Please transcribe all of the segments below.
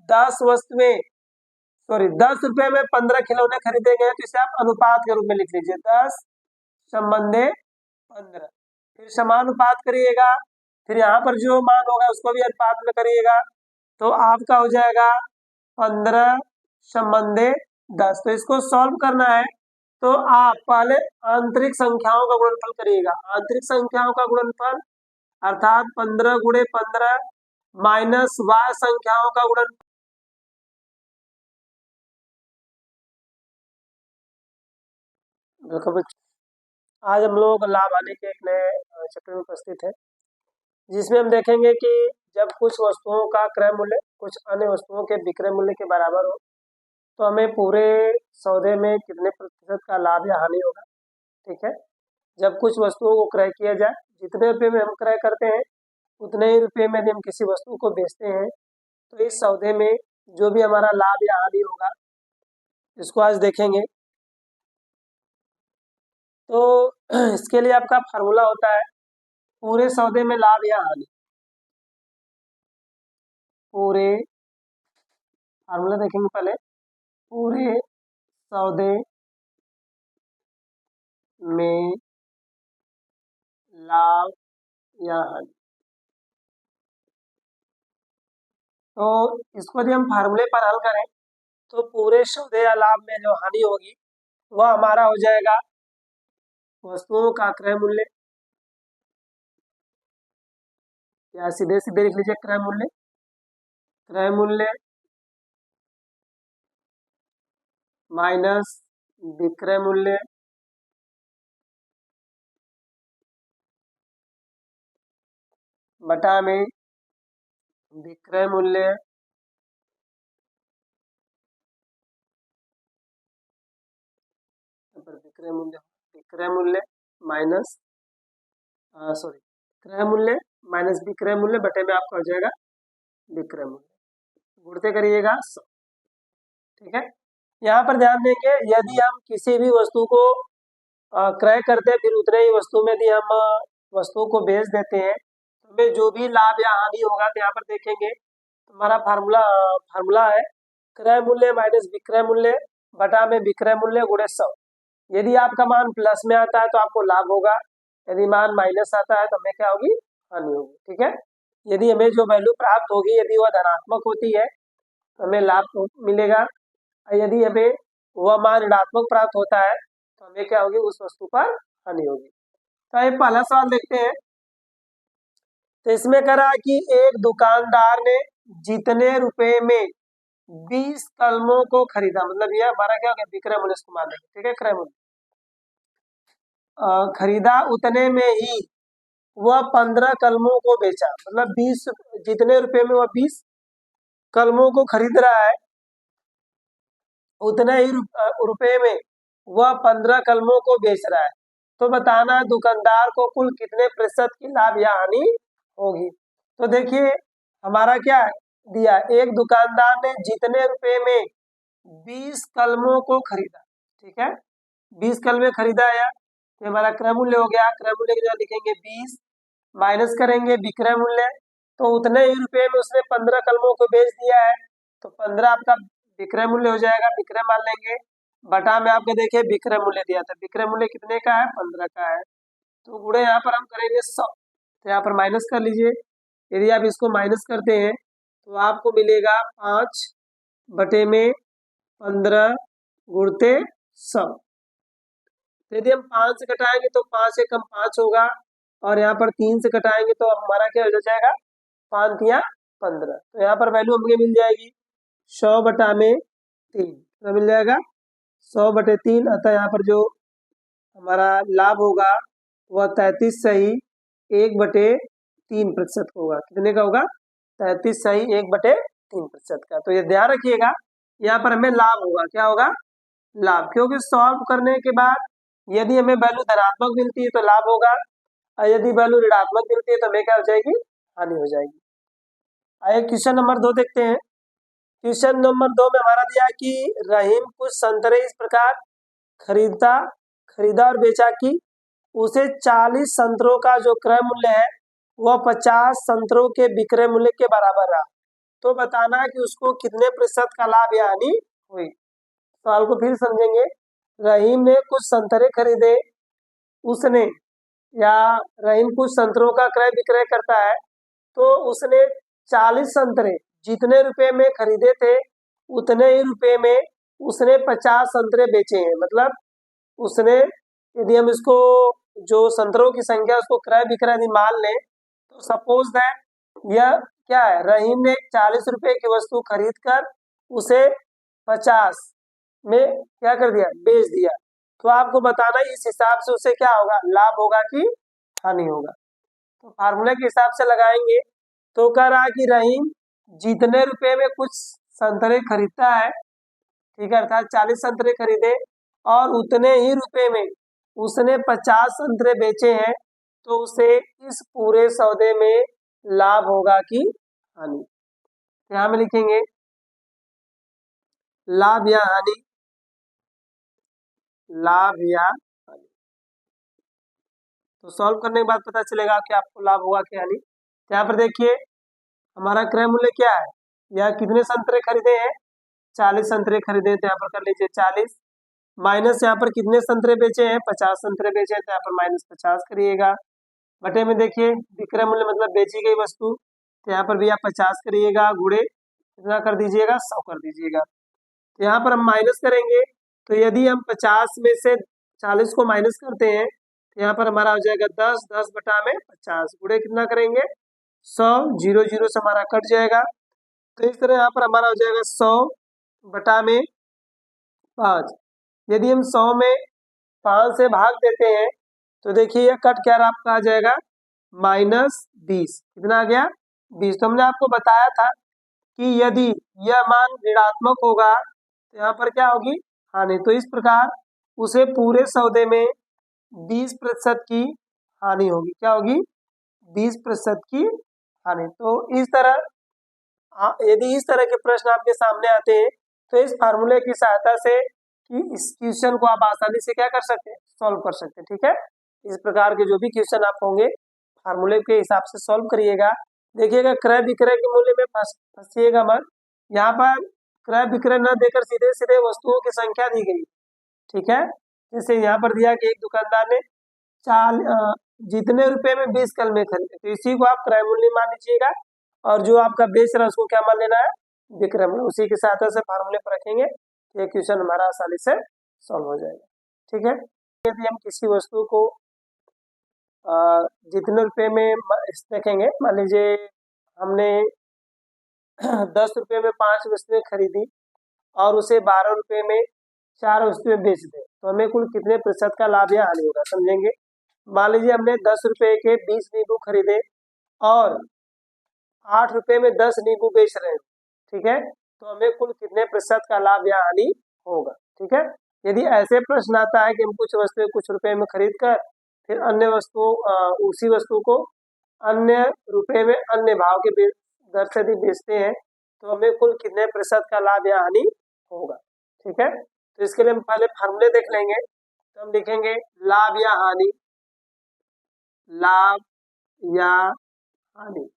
10 वस्तुएं, सॉरी 10 रुपए में 15 खिलौने खरीदे गए, तो इसे आप अनुपात के रूप में लिख लीजिए, 10 संबंधे 15। फिर समानुपात करिएगा, फिर यहाँ पर जो मान होगा उसको भी अनुपात में करिएगा, तो आपका हो जाएगा 15 संबंधे 10। तो इसको सॉल्व करना है तो आप पहले आंतरिक संख्याओं का गुणनफल करिएगा। आंतरिक संख्याओं का गुणनफल अर्थात 15 गुणे 15 माइनस y संख्याओं का गुणनफल। आज हम लोग लाभ हानि के एक नए चैप्टर में उपस्थित है, जिसमें हम देखेंगे कि जब कुछ वस्तुओं का क्रय मूल्य कुछ अन्य वस्तुओं के विक्रय मूल्य के बराबर हो तो हमें पूरे सौदे में कितने प्रतिशत का लाभ या हानि होगा। ठीक है, जब कुछ वस्तुओं को क्रय किया जाए, जितने रुपए में हम क्रय करते हैं उतने ही रुपए में यदि हम किसी वस्तु को बेचते हैं तो इस सौदे में जो भी हमारा लाभ या हानि होगा इसको आज देखेंगे। तो इसके लिए आपका फार्मूला होता है पूरे सौदे में लाभ या हानि। पूरे फार्मूला देखेंगे पहले, पूरे सौदे में लाभ या हानि। तो इसको यदि हम फार्मूले पर हल करें तो पूरे सौदे या लाभ में जो हानि होगी वह हमारा हो जाएगा वस्तुओं का क्रय मूल्य, या सीधे सीधे लिख लीजिए क्रय मूल्य। क्रय मूल्य माइनस विक्रय मूल्य बटा में विक्रय मूल्य विक्रय मूल्य माइनस क्रय मूल्य माइनस विक्रय मूल्य बटे में आपका हो जाएगा विक्रय मूल्य, गुणते करिएगा 100। ठीक है, यहाँ पर ध्यान देंगे यदि हम किसी भी वस्तु को क्रय करते हैं फिर उतने ही वस्तु में यदि हम वस्तु को बेच देते हैं तो हमें जो भी लाभ या हानि होगा तो यहाँ पर देखेंगे हमारा फार्मूला है क्रय मूल्य माइनस विक्रय मूल्य बटा में विक्रय मूल्य गुणे 100। यदि आपका मान प्लस में आता है तो आपको लाभ होगा, यदि मान माइनस आता है तो हमें क्या होगी, हानि होगी। ठीक है, यदि हमें जो वैल्यू प्राप्त होगी यदि वह धनात्मक होती है तो हमें लाभ मिलेगा, यदि हमें वह मान ऋणात्मक प्राप्त होता है तो हमें क्या होगी, उस वस्तु पर हानि होगी। तो ये पहला सवाल देखते हैं। तो इसमें करा कि एक दुकानदार ने जितने रुपए में 20 कलमों को खरीदा, मतलब यह हमारा क्या हो गया विक्रय मूल्य, इसको मान लेंगे। ठीक है, क्रय मूल्य खरीदा उतने में ही वह 15 कलमों को बेचा, मतलब 20 जितने रुपए में वह 20 कलमों को खरीद रहा है उतने ही रुपए में वह 15 कलमों को बेच रहा है, तो बताना दुकानदार को कुल कितने प्रतिशत की लाभ या हानि होगी। तो देखिए हमारा क्या दिया, एक दुकानदार ने जितने रुपए में 20 कलमों को खरीदा। ठीक है, 20 कलमें खरीदा है तो हमारा क्रय मूल्य हो गया। क्रय मूल्य की जगह लिखेंगे 20 माइनस करेंगे विक्रय मूल्य, तो उतने ही रुपए में उसने 15 कलमों को बेच दिया है तो 15 आपका विक्रय मूल्य हो जाएगा, विक्रय मान लेंगे बटा में आपके देखिए विक्रय मूल्य दिया था, विक्रय मूल्य कितने का है, 15 का है, तो गुणे यहाँ पर हम करेंगे 100, तो यहाँ पर माइनस कर लीजिए। यदि आप इसको माइनस करते हैं तो आपको मिलेगा 5 बटे में 15 गुणते 100। यदि हम 5 से घटाएंगे तो 5 से कम 5 होगा, और यहाँ पर 3 से घटाएंगे तो हमारा क्या हो जाएगा, 5 या 15, तो यहाँ पर वैल्यू हमें मिल जाएगी 100 बटा में 3, तो मिल जाएगा 100 बटे 3। अतः यहाँ पर जो हमारा लाभ होगा वह 33 सही 1/3% होगा। कितने का होगा, 33 सही 1/3% का। तो ये ध्यान रखिएगा, यहाँ पर हमें लाभ होगा, क्या होगा, लाभ, क्योंकि सॉल्व करने के बाद यदि हमें वैल्यू धनात्मक मिलती है तो लाभ होगा, और यदि वैल्यू ऋणात्मक मिलती है तो हमें क्या हो जाएगी, हानि हो जाएगी। आइए क्वेश्चन नंबर 2 देखते हैं। क्वेश्चन नंबर 2 में हमारा दिया कि रहीम कुछ संतरे इस प्रकार खरीदा और बेचा कि उसे 40 संतरों का जो क्रय मूल्य है वह 50 संतरों के विक्रय मूल्य के बराबर रहा। तो बताना कि उसको कितने प्रतिशत का लाभ या हानि हुई। सवाल को फिर समझेंगे। रहीम ने कुछ संतरे खरीदे, उसने या रहीम कुछ संतरों का क्रय विक्रय करता है, तो उसने 40 संतरे जितने रुपए में खरीदे थे उतने ही रुपए में उसने 50 संतरे बेचे हैं। मतलब उसने, यदि हम इसको जो संतरों की संख्या उसको क्रय विक्रय यदि मान लें, तो सपोज दैट यह क्या है, रहीम ने 40 रुपए की वस्तु खरीद कर उसे 50 में क्या कर दिया, बेच दिया। तो आपको बताना इस हिसाब से उसे क्या होगा, लाभ होगा कि हानि होगा। तो फार्मूले के हिसाब से लगाएंगे। तो कह रहा है कि रहीम जितने रुपए में कुछ संतरे खरीदता है, ठीक है, अर्थात 40 संतरे खरीदे और उतने ही रुपए में उसने 50 संतरे बेचे हैं, तो उसे इस पूरे सौदे में लाभ होगा कि हानि। यहां में लिखेंगे लाभ या हानि, लाभ या हानि। तो सॉल्व करने के बाद पता चलेगा कि आपको लाभ होगा कि हानि। यहाँ पर देखिए हमारा क्रय मूल्य क्या है, यह कितने संतरे खरीदे हैं, 40 संतरे खरीदे, तो यहाँ पर कर लीजिए 40 माइनस यहाँ पर कितने संतरे बेचे हैं, 50 संतरे बेचे हैं, तो यहाँ पर माइनस 50 करिएगा। बटे में देखिए विक्रय मूल्य मतलब बेची गई वस्तु, तो यहाँ पर भी आप 50 करिएगा, गुणे कितना कर दीजिएगा, 100 कर दीजिएगा। तो यहाँ पर हम माइनस करेंगे, तो यदि हम 50 में से 40 को माइनस करते हैं, तो यहाँ पर हमारा हो जाएगा 10, 10 बटा में 50, गुणे कितना करेंगे 100, 0 0 से हमारा कट जाएगा। तो इस तरह यहाँ पर हमारा हो जाएगा 100 बटा में 5। यदि हम 100 में 5 से भाग देते हैं, तो देखिए यह कट क्या आपका आ जाएगा -20। कितना आ गया 20। तो हमने आपको बताया था कि यदि यह मान ऋणात्मक होगा तो यहाँ पर क्या होगी, हानि। तो इस प्रकार उसे पूरे सौदे में 20% की हानि होगी। क्या होगी, 20% की हानि। तो इस तरह यदि इस तरह के प्रश्न आपके सामने आते हैं, तो इस फार्मूले की सहायता से कि इस क्वेश्चन को आप आसानी से क्या कर सकते हैं, सॉल्व कर सकते हैं। ठीक है, इस प्रकार के जो भी क्वेश्चन आप होंगे फार्मूले के हिसाब से सॉल्व करिएगा। देखिएगा क्रय विक्रय के मूल्य में फंसिएगा मत। यहाँ पर क्रय विक्रय न देकर सीधे सीधे वस्तुओं की संख्या दी गई। ठीक है, जैसे यहाँ पर दिया कि एक दुकानदार ने जितने रुपए में 20 कलमे खरीदे, तो इसी को आप क्रय मूल्य मान लीजिएगा, और जो आपका बेच रहा है उसको क्या मान लेना है, विक्रय मूल्य। उसी के साथ से फार्मूले पर रखेंगे, ये क्वेश्चन हमारा आसानी से सॉल्व हो जाएगा। ठीक है, यदि हम किसी वस्तु को जितने रुपए में देखेंगे, मान लीजिए हमने 10 रुपए में 5 वस्तुएं खरीदी और उसे 12 रुपए में 4 वस्तुएं बेच दें, तो हमें कुल कितने प्रतिशत का लाभ या हानि होगा, समझेंगे। मान लीजिए हमने 10 रुपए के 20 नींबू खरीदे और 8 रुपए में 10 नींबू बेच रहे हैं, ठीक है, तो हमें कुल कितने प्रतिशत का लाभ या हानि होगा। ठीक है, यदि ऐसे प्रश्न आता है कि हम कुछ वस्तुएं कुछ रुपए में खरीद कर फिर अन्य उसी वस्तु को अन्य रुपए में अन्य भाव के दर से यदि बेचते हैं, तो हमें कुल कितने प्रतिशत का लाभ या हानि होगा। ठीक है, तो इसके लिए हम पहले फार्मूले देख लेंगे। तो हम लिखेंगे लाभ या हानि, लाभ या हानि।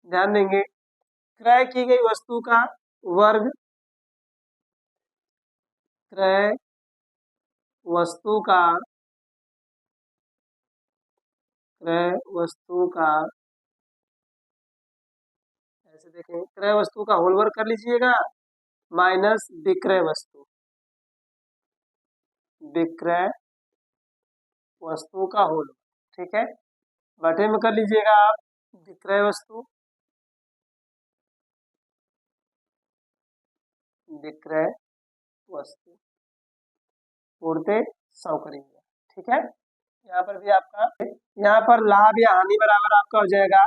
ध्यान देंगे, क्रय की गई वस्तु का वर्ग, क्रय वस्तु का, क्रय वस्तु का, ऐसे देखें, क्रय वस्तु का होल वर्ग कर लीजिएगा माइनस विक्रय वस्तु, विक्रय वस्तु का होल। ठीक है, बटे में कर लीजिएगा आप विक्रय वस्तु, विक्रय वस्तु उड़ते 100 करेंगे। ठीक है, यहाँ पर भी आपका, यहाँ पर लाभ या हानि बराबर आपका हो जाएगा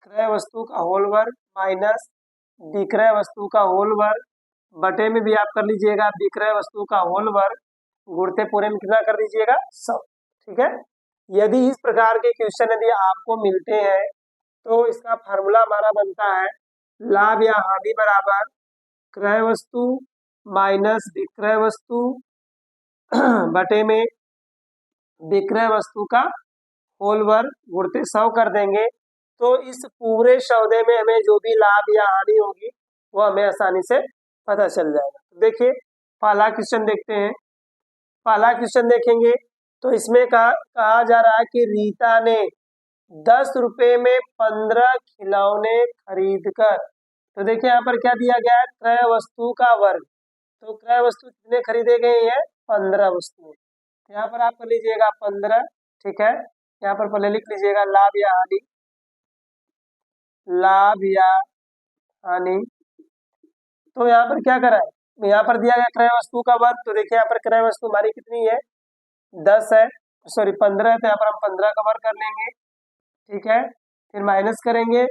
क्रय वस्तु का होल वर्ग माइनस विक्रय वस्तु का होल वर्ग, बटे में भी आप कर लीजिएगा विक्रय वस्तु का होल वर्ग, गुणते पूरे में कितना कर दीजिएगा 100। ठीक है, यदि इस प्रकार के क्वेश्चन यदि आपको मिलते हैं, तो इसका फार्मूला हमारा बनता है लाभ या हानि बराबर क्रय वस्तु माइनस विक्रय वस्तु बटे में विक्रय वस्तु का होल वर्ग, गुणते 100 कर देंगे, तो इस पूरे सौदे में हमें जो भी लाभ या हानि होगी वो हमें आसानी से पता चल जाएगा। देखिए पहला क्वेश्चन देखते हैं। पहला क्वेश्चन देखेंगे तो इसमें कहा जा रहा है कि रीता ने 10 रुपए में 15 खिलौने खरीद कर, तो देखिए यहाँ पर क्या दिया गया है, क्रय वस्तु का वर्ग। तो क्रय वस्तु कितने खरीदे गए हैं, 15 वस्तुएं। यहाँ पर आप कर लीजिएगा 15, ठीक है। यहाँ पर पहले लिख लीजिएगा लाभ या हानि, लाभ या हानि। तो यहाँ पर क्या करा है, यहाँ पर दिया गया क्रय वस्तु का वर्ग। तो देखिए यहाँ पर क्रय वस्तु हमारी कितनी है, 10 है, सॉरी 15 है, तो यहाँ पर हम 15 का वर्ग कर लेंगे, ठीक है। फिर माइनस करेंगे,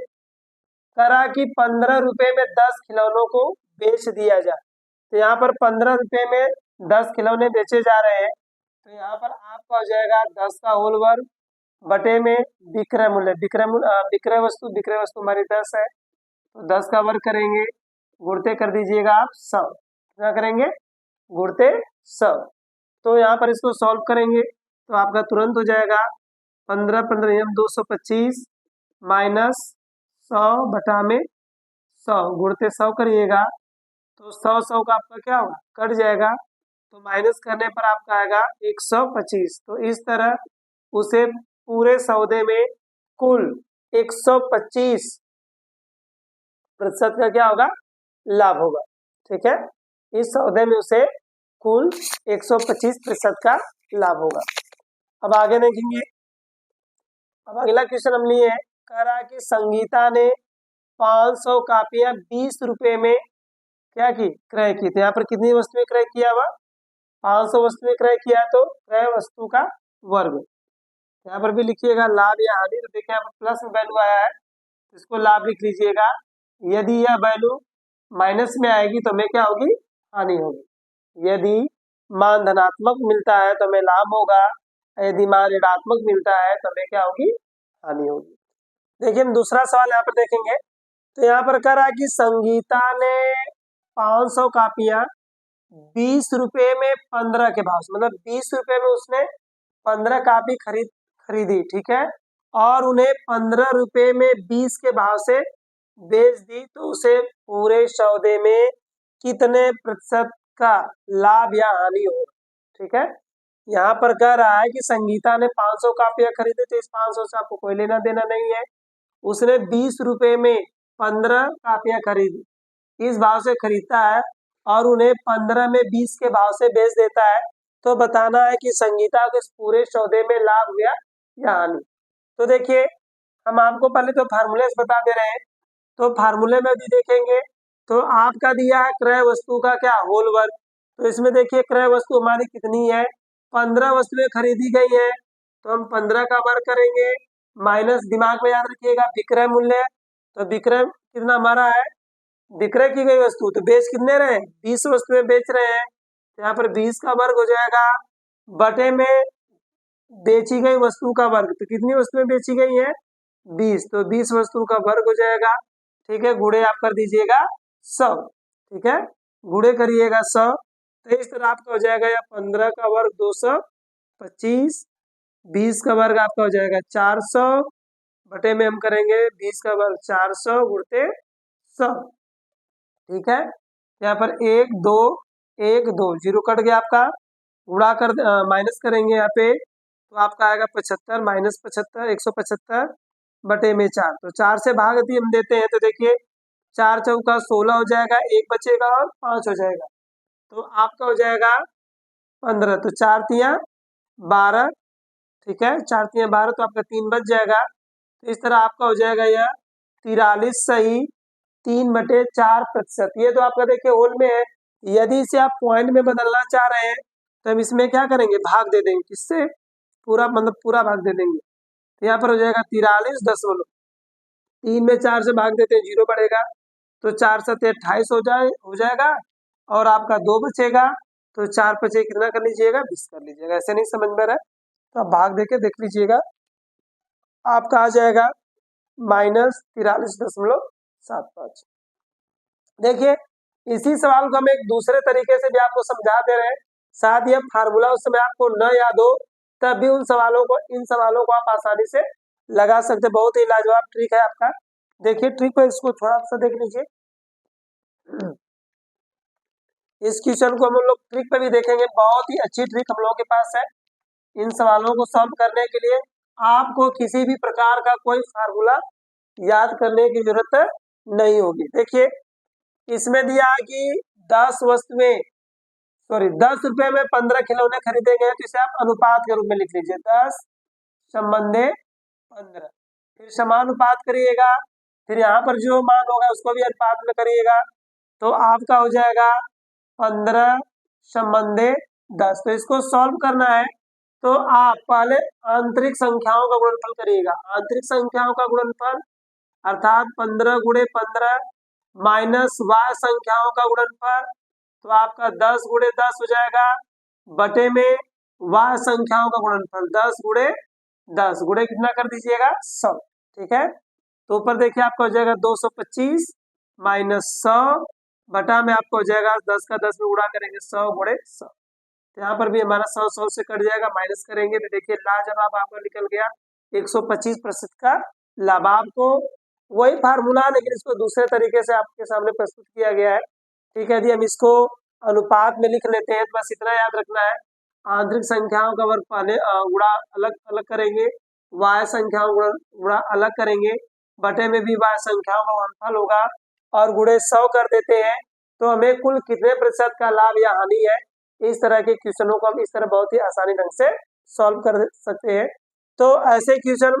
करा कि 15 रुपए में 10 खिलौनों को बेच दिया जाए। तो यहाँ पर 15 रुपए में 10 खिलौने बेचे जा रहे हैं, तो यहाँ पर आपका हो जाएगा 10 का होल वर्ग बटे में विक्रय मूल्य, विक्रय वस्तु हमारी 10 है, तो 10 का वर्ग करेंगे, गुणते कर दीजिएगा आप 100। क्या करेंगे, गुणते 100। तो यहाँ पर इसको सॉल्व करेंगे तो आपका तुरंत हो जाएगा 15 15 225 माइनस 100 बटा में 100, गुणते 100 करिएगा तो 100 का आपका क्या होगा, कट जाएगा। तो माइनस करने पर आपका आएगा 125। तो इस तरह उसे पूरे सौदे में कुल 125% का क्या होगा, लाभ होगा, ठीक है। इस सौदे में उसे कुल 125% का लाभ होगा। अब आगे देखेंगे। अब अगला क्वेश्चन हम लिए कह रहा है कि संगीता ने 500 कापियां 20 रुपए में क्या की, क्रय की। तो यहाँ पर कितनी वस्तुएं क्रय किया हुआ, 500 वस्तुएं क्रय किया, तो क्रय वस्तु का वर्ग। यहाँ पर भी लिखिएगा लाभ या हानि। तो देखिए यहाँ पर प्लस में वैल्यू आया है, इसको लाभ लिख लीजिएगा। यदि यह वैल्यू माइनस में आएगी तो हमें क्या होगी, हानि होगी। यदि मान धनात्मक मिलता है तो हमें लाभ होगा, यदि मान ऋणात्मक मिलता है तो हमें क्या होगी, हानि होगी। देखिए हम दूसरा सवाल यहाँ पर देखेंगे। तो यहाँ पर कह रहा है कि संगीता ने 500 कापियां 20 रुपए में 15 के भाव से, मतलब 20 रुपए में उसने 15 कापी खरीदी, ठीक है, और उन्हें 15 रुपए में 20 के भाव से बेच दी, तो उसे पूरे सौदे में कितने प्रतिशत का लाभ या हानि होगा, ठीक है। यहाँ पर कह रहा है कि संगीता ने 500 कापियां खरीदी, तो इस 500 से आपको कोई लेना देना नहीं है। उसने 20 रुपए में 15 कापियां खरीदी, इस भाव से खरीदता है और उन्हें 15 में 20 के भाव से बेच देता है। तो बताना है कि संगीता को इस पूरे सौदे में लाभ हुआ या हानि। तो देखिए हम आपको पहले तो फार्मूले बता दे रहे हैं। तो फार्मूले में भी देखेंगे तो आपका दिया है क्रय वस्तु का क्या, होल वर्ग। तो इसमें देखिए क्रय वस्तु हमारी कितनी है, 15 वस्तुएं खरीदी गई है, तो हम 15 का वर्ग करेंगे, माइनस दिमाग में याद रखिएगा विक्रय मूल्य। तो विक्रय कितना हमारा है, विक्रय की गई वस्तु, तो बेच कितने रहे, 20 वस्तुएं बेच रहे हैं, तो यहाँ पर 20 का वर्ग हो जाएगा बटे में बेची गई वस्तु का वर्ग। तो कितनी वस्तुएं बेची गई हैं, 20, तो 20 वस्तु का वर्ग हो जाएगा, ठीक है। गुणे आप कर दीजिएगा 100, ठीक है, गुणे करिएगा 100। तो इस तरह आपका हो जाएगा या 15 का वर्ग 225, 20 का वर्ग आपका हो जाएगा 400, बटे में हम करेंगे 20 का वर्ग 400 गुणते 100, ठीक है। यहाँ पर 1 2 1 2 जीरो कट गया आपका, गुणा कर माइनस करेंगे यहाँ पे, तो आपका आएगा 75 माइनस 75 175 बटे में 4। तो 4 से भाग यदि हम देते हैं तो देखिए 4 चौका 16 हो जाएगा, 1 बचेगा और 5 हो जाएगा, तो आपका हो जाएगा 15। तो 4 तियां 12, ठीक है, 4 तियां 12, तो आपका 3 बच जाएगा। तो इस तरह आपका हो जाएगा यह 43 सही 3/4%। ये तो आपका देखिए होल में है। यदि इसे आप पॉइंट में बदलना चाह रहे हैं तो हम इसमें क्या करेंगे, भाग दे देंगे, किससे, पूरा, मतलब पूरा भाग दे देंगे। तो यहाँ पर हो जाएगा 43 3 में 4 से भाग देते हैं, 0 बढ़ेगा, तो 4 7 28 हो जाएगा, और आपका 2 बचेगा, तो 4 बचे कितना कर लीजिएगा, 20 कर लीजिएगा। ऐसे नहीं समझ में रहा तो आप भाग देके देख लीजिएगा, आपका आ जाएगा -43.75। देखिए इसी सवाल को हम एक दूसरे तरीके से भी आपको समझा दे रहे हैं, साथ ही फार्मूला उस समय आपको न याद हो तब भी इन सवालों को आप आसानी से लगा सकते। बहुत ही लाजवाब ट्रिक है आपका। देखिए ट्रिक को, इसको थोड़ा सा देख लीजिए। इस क्वेश्चन को हम लोग ट्रिक पे भी देखेंगे। बहुत ही अच्छी ट्रिक हम लोगों के पास है इन सवालों को सॉल्व करने के लिए। आपको किसी भी प्रकार का कोई फार्मूला याद करने की जरूरत नहीं होगी। देखिए इसमें दिया कि 10 वस्तुएं 10 रुपए में 15 खिलौने खरीदे गए, तो इसे आप अनुपात के रूप में लिख लीजिए। 10 संबंधे 15, फिर समानुपात करिएगा, फिर यहाँ पर जो मान होगा उसको भी अनुपात में करिएगा, तो आपका हो जाएगा 15 संबंधे 10। तो इसको सॉल्व करना है तो आप पहले आंतरिक संख्याओं का गुणनफल करिएगा। आंतरिक संख्याओं का गुणनफल अर्थात 15 गुणे 15 माइनस y संख्याओं का गुणनफल, तो आपका 10 गुणे 10 हो जाएगा, बटे में y संख्याओं का गुणनफल 10 गुणे 10 गुणे कितना कर दीजिएगा 100। ठीक है, तो ऊपर देखिए आपका हो जाएगा 225 माइनस 100 बटा में आपको हो जाएगा 10 का 10 में गुणा करेंगे 100 गुणे 100। तो यहाँ पर भी हमारा 100 से कट जाएगा, माइनस करेंगे तो देखिए लाजवाब आपका निकल गया 125% का लाभ। आपको वही फार्मूला लेकिन इसको दूसरे तरीके से आपके सामने प्रस्तुत किया गया है। ठीक है, यदि हम इसको अनुपात में लिख लेते हैं तो बस इतना याद रखना है, आंतरिक संख्याओं का वर्ग पहले गुणा अलग अलग करेंगे, y संख्याओं गुणा अलग करेंगे, बटे में भी y संख्याओं का गुणनफल होगा और गुणे 100 कर देते हैं, तो हमें कुल कितने प्रतिशत का लाभ या हानि है। इस तरह के क्वेश्चनों को हम इस तरह बहुत ही आसानी ढंग से सॉल्व कर सकते हैं। तो ऐसे क्वेश्चन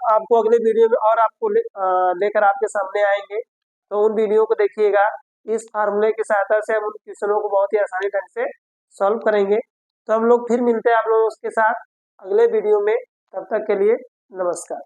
आपको अगले वीडियो में और आपको लेकर आपके सामने आएंगे, तो उन वीडियो को देखिएगा। इस फार्मूले की सहायता से हम उन क्वेश्चनों को बहुत ही आसानी ढंग से सॉल्व करेंगे। तो हम लोग फिर मिलते हैं आप लोगों के साथ अगले वीडियो में, तब तक के लिए नमस्कार।